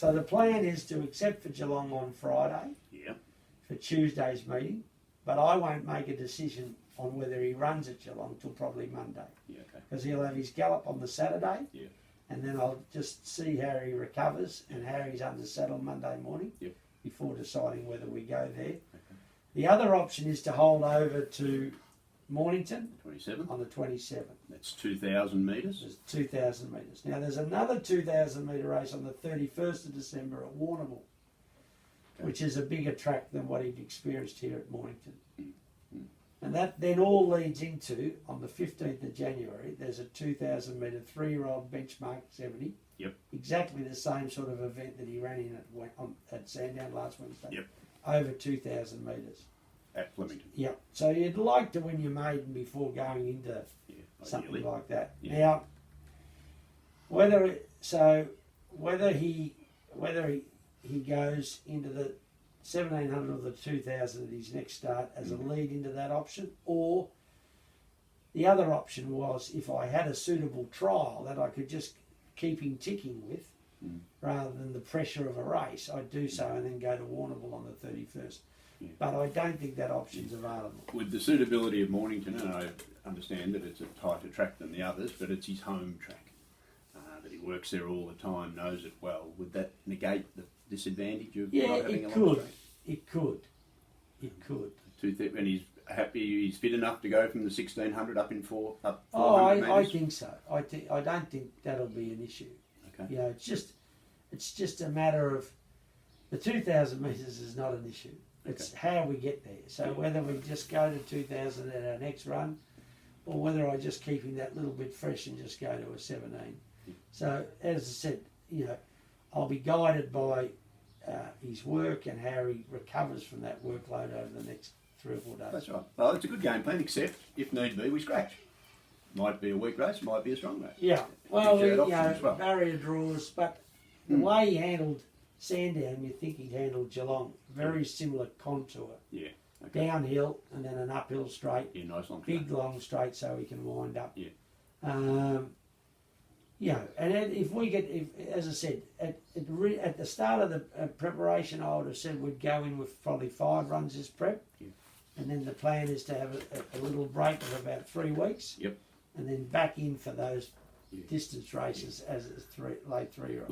So the plan is to accept for Geelong on Friday Yeah. for Tuesday's meeting, but I won't make a decision on whether he runs at Geelong till probably Monday, Yeah. Okay. because he'll have his gallop on the Saturday, Yeah. and then I'll just see how he recovers and how he's under saddle Monday morning Yep. before deciding whether we go there. Okay. The other option is to hold over to Mornington 27th. on the 27th. That's 2,000 metres. There's 2,000 metres. Now there's another 2,000 metre race on the 31st of December at Warrnambool, Okay. which is a bigger track than what he'd experienced here at Mornington. Mm. And that then all leads into, on the 15th of January, there's a 2,000 metre 3-year-old benchmark 70. Yep. Exactly the same sort of event that he ran in at Sandown last Wednesday. Yep. Over 2,000 metres. At Flemington. Yep. So you'd like to win your maiden before going into Yeah. something Ideally. like that. Yeah. Now, whether he goes into the 1,700 or the 2,000 at his next start as a lead into that option, or the other option was if I had a suitable trial that I could just keep him ticking with, rather than the pressure of a race, I'd do so and then go to Warrnambool on the 31st. Yeah. But I don't think that option's available. With the suitability of Mornington, and I understand that it's a tighter track than the others, but it's his home track. That he works there all the time, knows it well. Would that negate the disadvantage of Yeah, not having it a long could. straight? It could. It could. And he's happy. He's fit enough to go from the 1,600 up 400 Oh, I metres? think so. I don't think that'll be an issue. Okay. You know, it's just a matter of the 2,000 metres is not an issue. It's how we get there. So whether we just go to 2,000 at our next run, or whether I just keep him that little bit fresh and just go to a 17. Yeah. So as I said, you know, I'll be guided by his work and how he recovers from that workload over the next 3 or 4 days. That's right. Well, it's a good game plan, except if need be, we scratch. Might be a weak race, might be a strong race. Yeah, well, Gives you that you option know, as well. barrier draws, but the way he handled Sandown, you think he'd handled Geelong. Very similar contour. Yeah. Okay. Downhill and then an uphill straight. Yeah, nice long Big straight. long straight so he can wind up. Yeah. You know, and if we get, as I said, at the start of the preparation, I would have said we'd go in with probably 5 runs as prep. Yeah. And then the plan is to have a little break of about 3 weeks. Yep. And then back in for those Yeah. distance races as a late 3-year-old.